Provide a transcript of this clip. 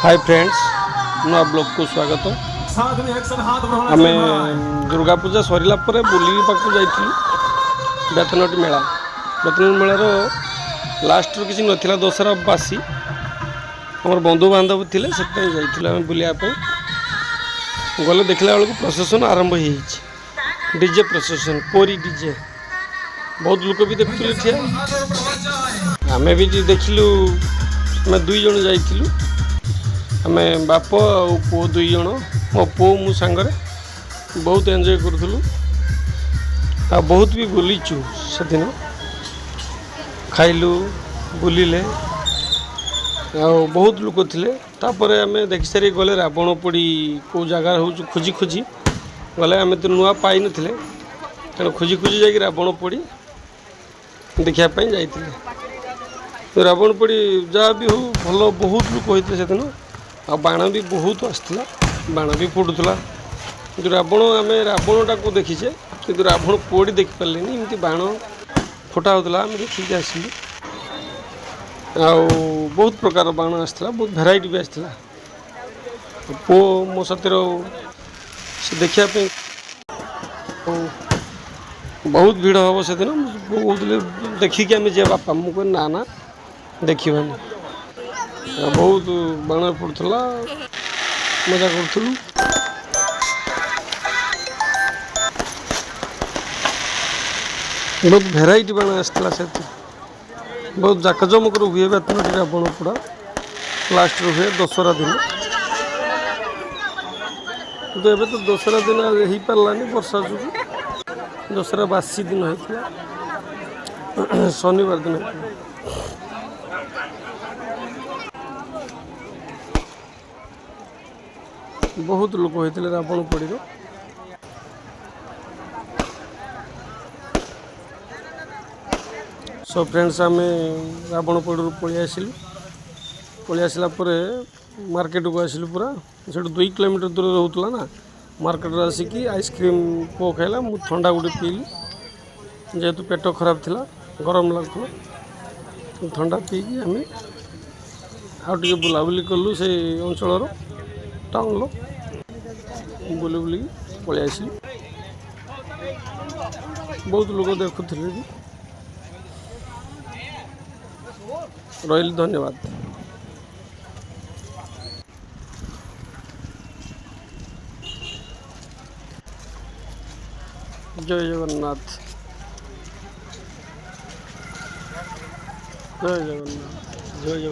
Hi friends, नुआ blog को स्वागत। आम दुर्गा पूजा सरला बुली पाक जाइलु बेतनटी मेला। बेतनटी मेलार लास्ट किसी नाला दशहरा बासी आम बंधु बांधव थे से बुलायापी गले देखला बेलू प्रसेसन आरंभ हो डीजे प्रसेसन पोरी डीजे बहुत लोक भी देखुले ठिया आम भी देखिलु। आम दुई जन जाइलु आम बाप और पुओ दुई जन मो पुओ मु सांगरे बहुत एंजॉय करूँ आ बहुत भी बुलीचु से दिन खाइलु बुलिले आ बहुत लोक थे। तापर आम देखि सारी गले रावण पोड़ी कौ जगार हो खोजी खोजी गले आम तो नुआ पाई नथिले तेणु खोजी खोजी जाकि रावण पोड़ी देखापी जाइए। तो रावण पोड़ी जहाँ भी हो भल बहुत लोक होते से दिन आ बाण भी बहुत आसला बाण भी फुटुला कि रावण आम रावणटा को देखीचे कि रावण पोड़ी देख पारे एमती बाण फुटा होता आम देखिए आसलु आ बहुत प्रकार बाण आसला बहुत भेराइटी भी आसला। पो मो साथी से देखापी बहुत भीड़ हम से दिन कहते देखिकी आम जे बापा मुझे ना ना देखनी बहुत बाण पड़ूला मजा करूँ। बहुत भेराइटी बाण आसला से बहुत जाकजमक हुए बेतनटी रावण पोड़ा लास्ट हुए दशहरा दिन। तो ये तो दशहरा दिन हो पारानी वर्षा जो दशहरा बासी दिन होता शनिवार दिन होता। बहुत लोक होते रावण पोड़ी सो फ्रेंड्स आम रावण पोड़ी पलि आसला मार्केट को आसिलु पूरा से 2 किलोमीटर दूर रोला ना मार्केट आसिकी आइसक्रीम पो खाइला मु ठंडा गोटे पीली जेहेतु पेट खराब थिला गरम लगुला ठंडा पीकी आम आउटे बुलाबुली कलु से अंचल टाउन बुली बुली पलि आसिलु। बहुत लोग देखुले भी रही। धन्यवाद। जय जगन्नाथ जय जगन्नाथ जय जगन्नाथ।